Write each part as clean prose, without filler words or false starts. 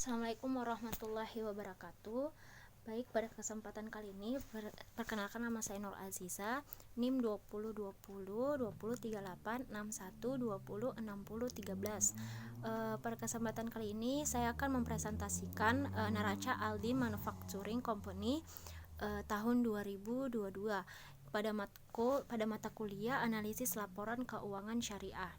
Assalamualaikum warahmatullahi wabarakatuh. Baik, pada kesempatan kali ini perkenalkan nama saya Nur Aziza, NIM 2020203861206013. Pada kesempatan kali ini saya akan mempresentasikan neraca Aldin Manufacturing Company tahun 2022 pada mata kuliah analisis laporan keuangan syariah.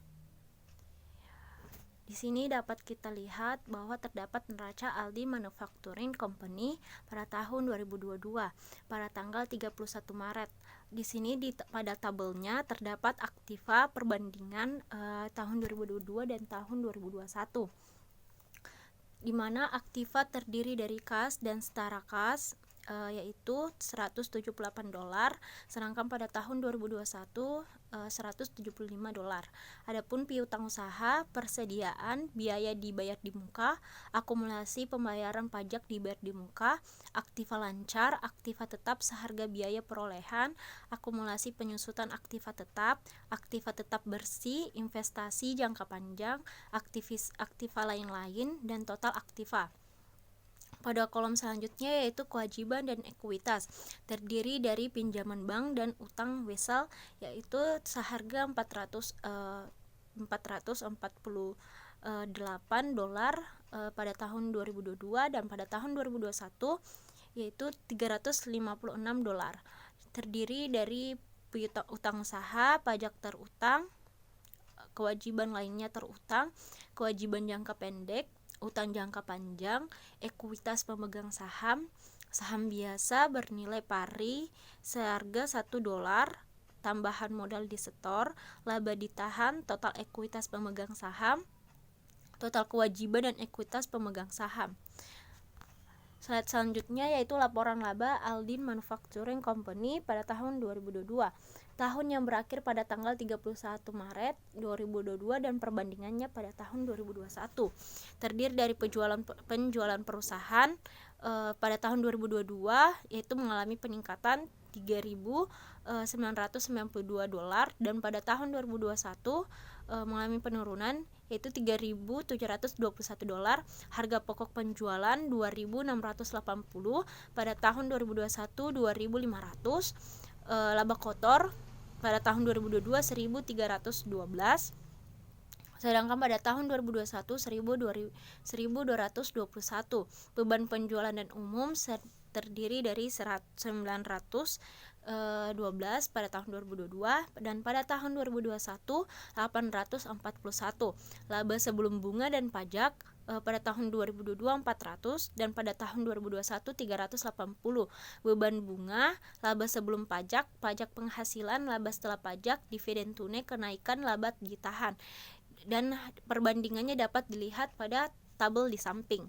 Di sini dapat kita lihat bahwa terdapat neraca Aldin Manufacturing Company pada tahun 2022 pada tanggal 31 Maret. Di sini pada tabelnya terdapat aktiva perbandingan tahun 2022 dan tahun 2021. Di mana aktiva terdiri dari kas dan setara kas yaitu $178, sedangkan pada tahun 2021 $175. Adapun piutang usaha, persediaan, biaya dibayar di muka, akumulasi pembayaran pajak dibayar di muka, aktiva lancar, aktiva tetap seharga biaya perolehan, akumulasi penyusutan aktiva tetap bersih, investasi jangka panjang, aktiva lain-lain, dan total aktiva. Pada kolom selanjutnya yaitu kewajiban dan ekuitas, terdiri dari pinjaman bank dan utang wesel yaitu seharga $448 pada tahun 2022 dan pada tahun 2021 yaitu $356, terdiri dari utang usaha, pajak terutang, kewajiban lainnya terutang, kewajiban jangka pendek, utang jangka panjang, ekuitas pemegang saham, saham biasa bernilai pari seharga $1, tambahan modal disetor, laba ditahan, total ekuitas pemegang saham, total kewajiban dan ekuitas pemegang saham. Slide selanjutnya yaitu laporan laba Aldin Manufacturing Company pada tahun 2022, tahun yang berakhir pada tanggal 31 Maret 2022 dan perbandingannya pada tahun 2021. Terdiri dari penjualan perusahaan pada tahun 2022 yaitu mengalami peningkatan $3.992 dan pada tahun 2021 mengalami penurunan yaitu $3.721. Harga pokok penjualan $2.680, pada tahun 2021 $2.500. Laba kotor pada tahun 2022 $1.312, sedangkan pada tahun 2021 $1.221. Beban penjualan dan umum terdiri dari $912 pada tahun 2022 dan pada tahun 2021 $841. Laba sebelum bunga dan pajak pada tahun 2022 $400 dan pada tahun 2021 $380. Beban bunga, laba sebelum pajak, pajak penghasilan, laba setelah pajak, dividen tunai, kenaikan laba ditahan. Dan perbandingannya dapat dilihat pada tabel di samping.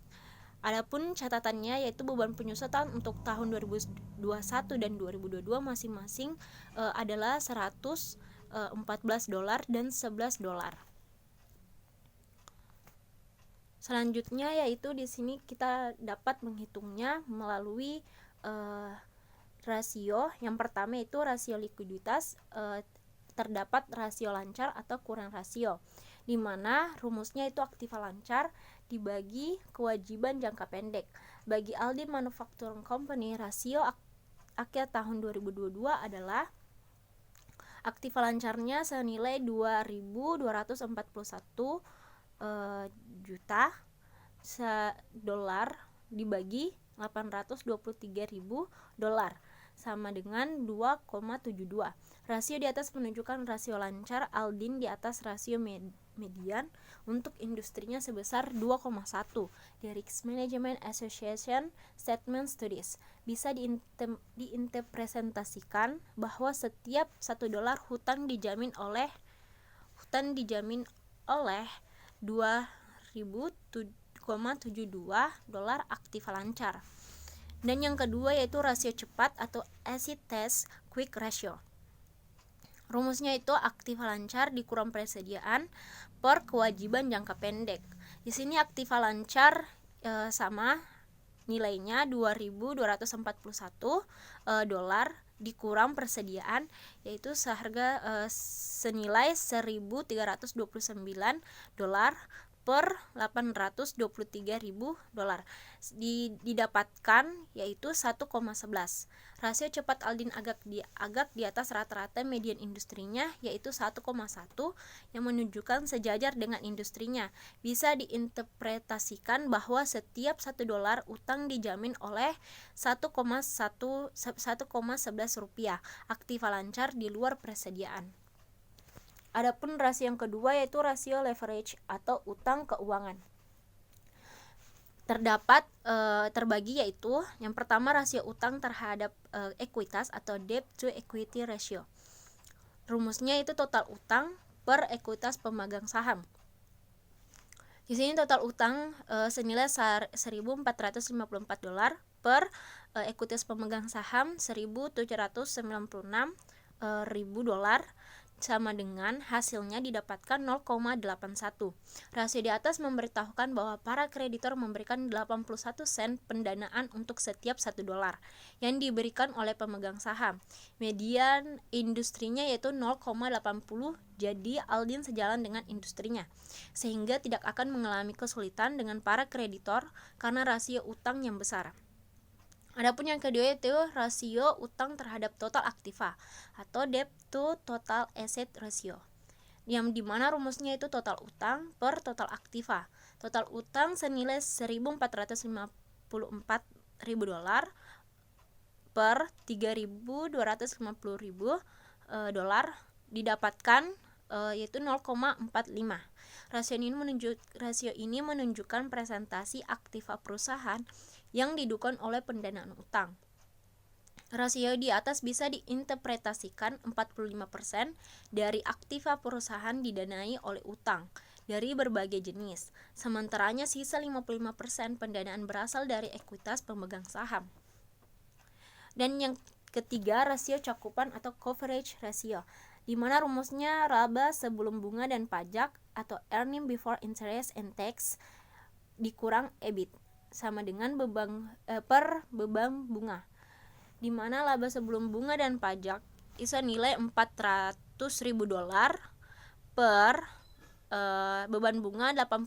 Adapun catatannya yaitu beban penyusutan untuk tahun 2021 dan 2022 masing-masing adalah $114 dan $11. Selanjutnya yaitu di sini kita dapat menghitungnya melalui rasio. Yang pertama itu rasio likuiditas, terdapat rasio lancar atau kurang rasio, di mana rumusnya itu aktiva lancar dibagi kewajiban jangka pendek. Bagi Aldin Manufacturing Company, rasio akhir tahun 2022 adalah aktiva lancarnya senilai $2.241 juta dolar dibagi $823.000 sama dengan 2,72. Rasio di atas menunjukkan rasio lancar Aldin di atas rasio median untuk industrinya sebesar 2,1. Dari Risk Management Association Statement Studies bisa diinterpretasikan bahwa setiap $1 hutang dijamin oleh $2.072 aktiva lancar. Dan yang kedua yaitu rasio cepat atau acid test quick ratio. Rumusnya itu aktiva lancar dikurang persediaan per kewajiban jangka pendek. Di sini aktiva lancar sama nilainya $2.241 dikurang persediaan yaitu seharga senilai $1.329 per 823.000 dolar. Didapatkan yaitu 1,11. Rasio cepat Aldin agak di atas rata-rata median industrinya yaitu 1,1 yang menunjukkan sejajar dengan industrinya. Bisa diinterpretasikan bahwa setiap 1 dolar utang dijamin oleh 1,11 rupiah aktiva lancar di luar persediaan. Adapun rasio yang kedua yaitu rasio leverage atau utang keuangan. Terdapat terbagi yaitu yang pertama rasio utang terhadap ekuitas atau debt to equity ratio. Rumusnya itu total utang per ekuitas pemegang saham. Di sini total utang senilai 1.454 dolar per ekuitas pemegang saham 1.796.000 dolar sama dengan hasilnya didapatkan 0,81. Rasio di atas memberitahukan bahwa para kreditor memberikan 81 sen pendanaan untuk setiap 1 dolar yang diberikan oleh pemegang saham. Median industrinya yaitu 0,80, jadi Aldin sejalan dengan industrinya, sehingga tidak akan mengalami kesulitan dengan para kreditor karena rasio utang yang besar. Adapun yang kedua yaitu rasio utang terhadap total aktiva atau debt to total asset ratio, yang dimana rumusnya itu total utang per total aktiva. Total utang senilai 1.454.000 dolar per 3.250.000 dolar didapatkan yaitu 0,45. Rasio ini menunjukkan presentasi aktiva perusahaan yang didukung oleh pendanaan utang. Rasio di atas bisa diinterpretasikan 45% dari aktiva perusahaan didanai oleh utang dari berbagai jenis, sementaranya sisa 55% pendanaan berasal dari ekuitas pemegang saham. Dan yang ketiga rasio cakupan atau coverage ratio, di mana rumusnya laba sebelum bunga dan pajak atau earning before interest and tax dikurang EBIT sama dengan beban bunga, di mana laba sebelum bunga dan pajak itu nilai 400.000 dolar per beban bunga 85.000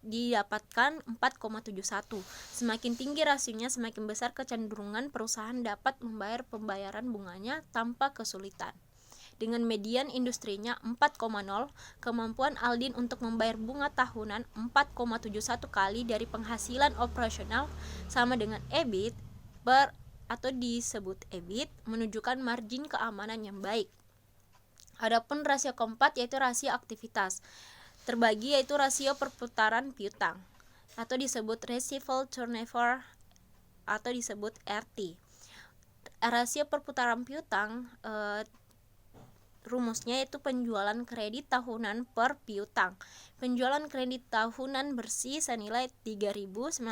didapatkan 4,71. Semakin tinggi rasionya, semakin besar kecenderungan perusahaan dapat membayar pembayaran bunganya tanpa kesulitan. Dengan median industrinya 4,0, kemampuan Aldin untuk membayar bunga tahunan 4,71 kali dari penghasilan operasional sama dengan EBIT atau disebut EBIT menunjukkan margin keamanan yang baik. Adapun rasio keempat yaitu rasio aktivitas. Terbagi yaitu rasio perputaran piutang atau disebut receivable turnover atau disebut RT. Rasio perputaran piutang rumusnya itu penjualan kredit tahunan per piutang. Penjualan kredit tahunan bersih senilai 3.992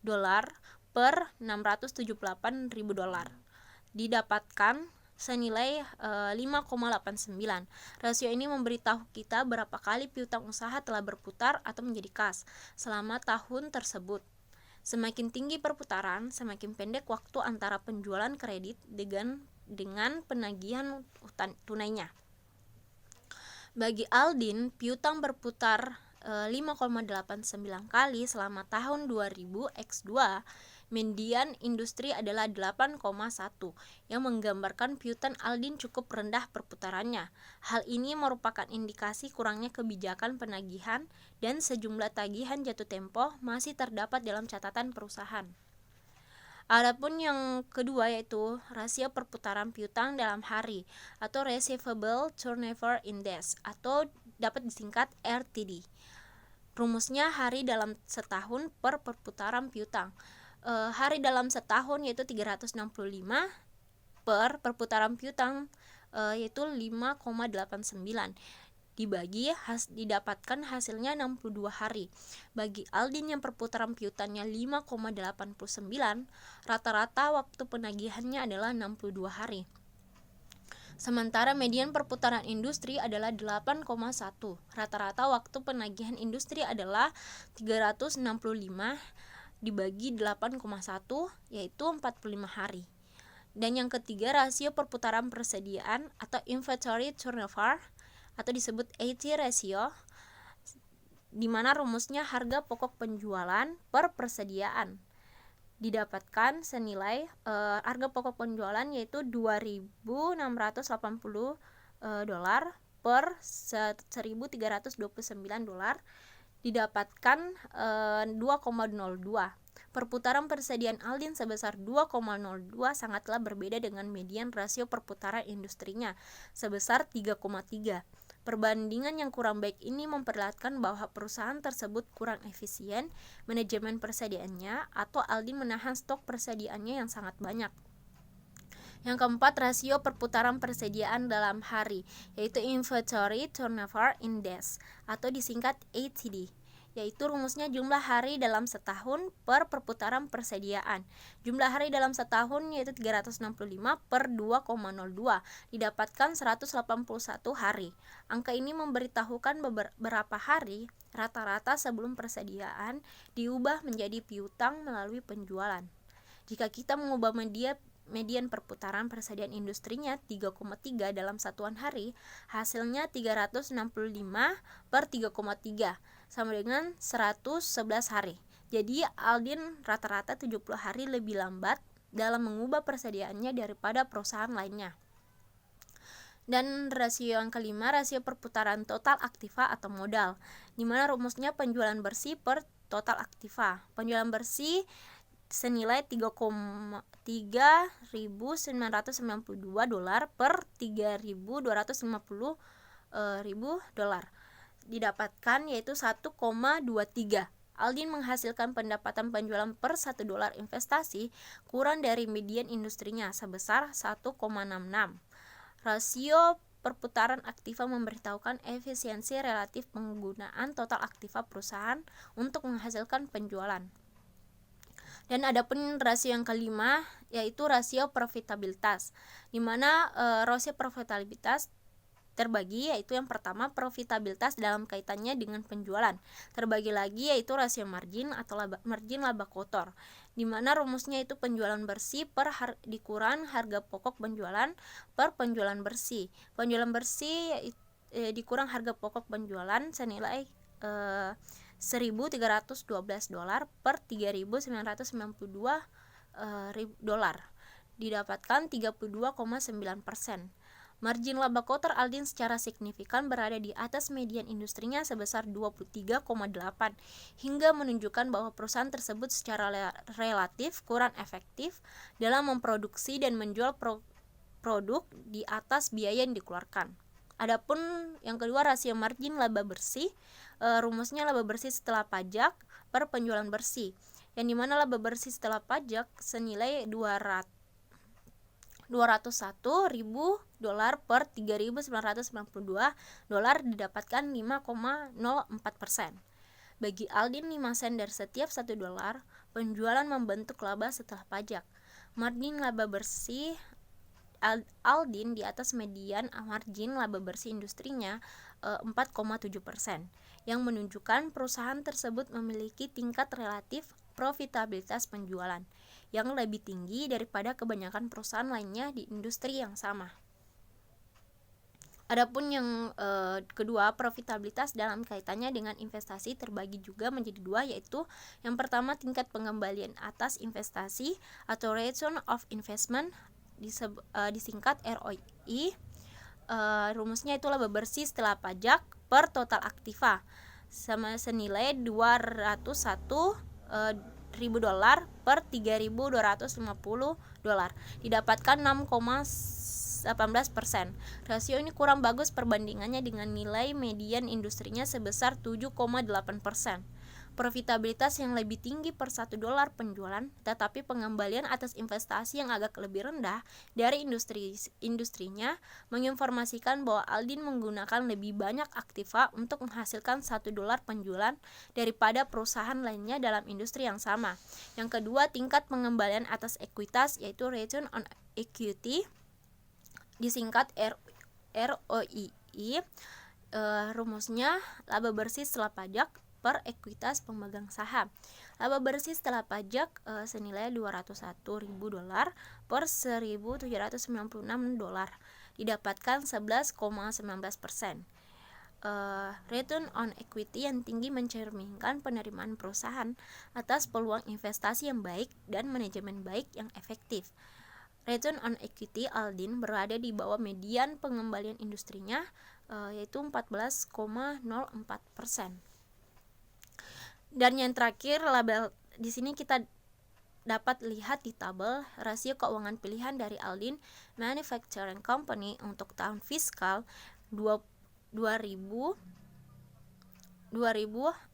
dolar per 678.000 dolar didapatkan senilai 5,89. Rasio ini memberitahu kita berapa kali piutang usaha telah berputar atau menjadi kas selama tahun tersebut. Semakin tinggi perputaran, semakin pendek waktu antara penjualan kredit dengan penagihan tunainya. Bagi Aldin, piutang berputar 5,89 kali selama tahun 2000 X2. Median industri adalah 8,1 yang menggambarkan piutang Aldin cukup rendah perputarannya. Hal ini merupakan indikasi kurangnya kebijakan penagihan dan sejumlah tagihan jatuh tempo masih terdapat dalam catatan perusahaan. Adapun yang kedua yaitu rasio perputaran piutang dalam hari atau Receivable Turnover Index atau dapat disingkat RTD. Rumusnya hari dalam setahun per perputaran piutang. Hari dalam setahun yaitu 365 per perputaran piutang yaitu 5,89 didapatkan hasilnya 62 hari. Bagi Aldin yang perputaran piutangnya 5,89, rata-rata waktu penagihannya adalah 62 hari. Sementara median perputaran industri adalah 8,1. Rata-rata waktu penagihan industri adalah 365 dibagi 8,1 yaitu 45 hari. Dan yang ketiga rasio perputaran persediaan atau inventory turnover atau disebut AT ratio. di mana rumusnya harga pokok penjualan per persediaan. Didapatkan senilai harga pokok penjualan yaitu 2.680 dolar per 1.329 dolar, didapatkan 2,02. Perputaran persediaan Aldin sebesar 2,02 sangatlah berbeda dengan median rasio perputaran industrinya sebesar 3,3. Perbandingan yang kurang baik ini memperlihatkan bahwa perusahaan tersebut kurang efisien manajemen persediaannya atau Aldin menahan stok persediaannya yang sangat banyak. Yang keempat, rasio perputaran persediaan dalam hari, yaitu Inventory Turnover Index atau disingkat ATD, yaitu rumusnya jumlah hari dalam setahun per perputaran persediaan. Jumlah hari dalam setahun yaitu 365 per 2,02, didapatkan 181 hari. Angka ini memberitahukan beberapa hari rata-rata sebelum persediaan diubah menjadi piutang melalui penjualan. Jika kita mengubah median perputaran persediaan industrinya 3,3 dalam satuan hari, hasilnya 365 per 3,3 sama dengan 111 hari. Jadi Aldin rata-rata 70 hari lebih lambat dalam mengubah persediaannya daripada perusahaan lainnya. Dan rasio yang kelima, rasio perputaran total aktiva atau modal, di mana rumusnya penjualan bersih per total aktiva. Penjualan bersih senilai 3.992 dolar per 3.250 ribu dolar, didapatkan yaitu 1,23. Aldin menghasilkan pendapatan penjualan per 1 dolar investasi kurang dari median industrinya sebesar 1,66. Rasio perputaran aktiva memberitahukan efisiensi relatif penggunaan total aktiva perusahaan untuk menghasilkan penjualan. Dan adapun rasio yang kelima yaitu rasio profitabilitas, di mana rasio profitabilitas terbagi, yaitu yang pertama profitabilitas dalam kaitannya dengan penjualan, terbagi lagi yaitu rasio margin atau margin laba kotor, di mana rumusnya itu penjualan bersih per dikurang harga pokok penjualan per penjualan bersih. Penjualan bersih dikurang harga pokok penjualan senilai 1.312 dolar per 3.992 dolar, didapatkan 32,9%. Margin laba kotor Aldin secara signifikan berada di atas median industrinya sebesar 23,8, hingga menunjukkan bahwa perusahaan tersebut secara relatif kurang efektif dalam memproduksi dan menjual produk di atas biaya yang dikeluarkan. Adapun yang kedua, rasio margin laba bersih, rumusnya laba bersih setelah pajak per penjualan bersih, yang dimana laba bersih setelah pajak senilai 201.000 dolar per 3.992 dolar, didapatkan 5,04%. Bagi Aldin 5 sen dari setiap 1 dolar penjualan membentuk laba setelah pajak. Margin laba bersih Aldin di atas median margin laba bersih industrinya 4,7%, yang menunjukkan perusahaan tersebut memiliki tingkat relatif profitabilitas penjualan yang lebih tinggi daripada kebanyakan perusahaan lainnya di industri yang sama. Adapun yang kedua, profitabilitas dalam kaitannya dengan investasi terbagi juga menjadi dua, yaitu yang pertama tingkat pengembalian atas investasi atau return of investment, disingkat ROI. Rumusnya itu laba bersih setelah pajak per total aktiva sama senilai 201.000 dolar per 3.250 dolar, didapatkan 6,18%. Rasio ini kurang bagus perbandingannya dengan nilai median industrinya sebesar 7,8%. Profitabilitas yang lebih tinggi per 1 dolar penjualan, tetapi pengembalian atas investasi yang agak lebih rendah dari industrinya menginformasikan bahwa Aldin menggunakan lebih banyak aktiva untuk menghasilkan 1 dolar penjualan daripada perusahaan lainnya dalam industri yang sama. Yang kedua, tingkat pengembalian atas ekuitas, yaitu return on equity, disingkat ROI. Rumusnya laba bersih setelah pajak per ekuitas pemegang saham. Laba bersih setelah pajak senilai 201.000 dolar per 1.796 dolar, didapatkan 11,19%. return on equity yang tinggi mencerminkan penerimaan perusahaan atas peluang investasi yang baik dan manajemen baik yang efektif. Return on equity Aldin berada di bawah median pengembalian industrinya, yaitu 14,04%. Dan yang terakhir, label di sini kita dapat lihat di tabel rasio keuangan pilihan dari Aldin Manufacturing Company untuk tahun fiskal 2000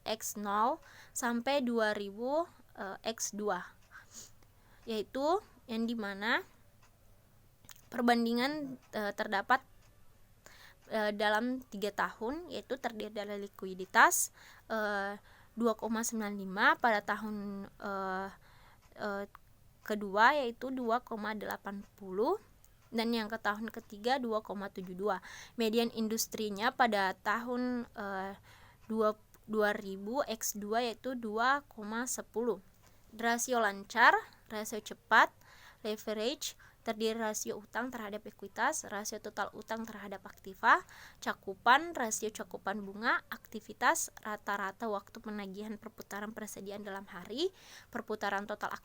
X0 sampai 2000 X2, yaitu yang dimana perbandingan terdapat dalam 3 tahun, yaitu terdiri dari likuiditas 2,95 pada tahun kedua, yaitu 2,80, dan yang ke tahun ketiga 2,72. Median industrinya pada tahun 2000 X2 yaitu 2,10. Rasio lancar, rasio cepat, leverage, terdiri rasio utang terhadap ekuitas, rasio total utang terhadap aktiva, cakupan, rasio cakupan bunga, aktivitas, rata-rata waktu penagihan perputaran persediaan dalam hari, perputaran total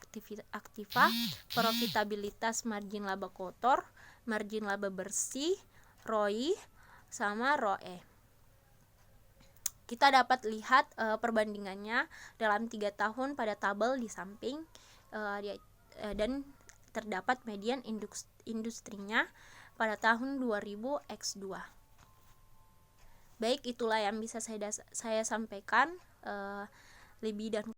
aktiva, profitabilitas margin laba kotor, margin laba bersih, ROI, sama ROE. Kita dapat lihat perbandingannya dalam 3 tahun pada tabel di samping, dan terdapat median industrinya pada tahun 2000 X2. Baik, itulah yang bisa saya sampaikan. Lebih dan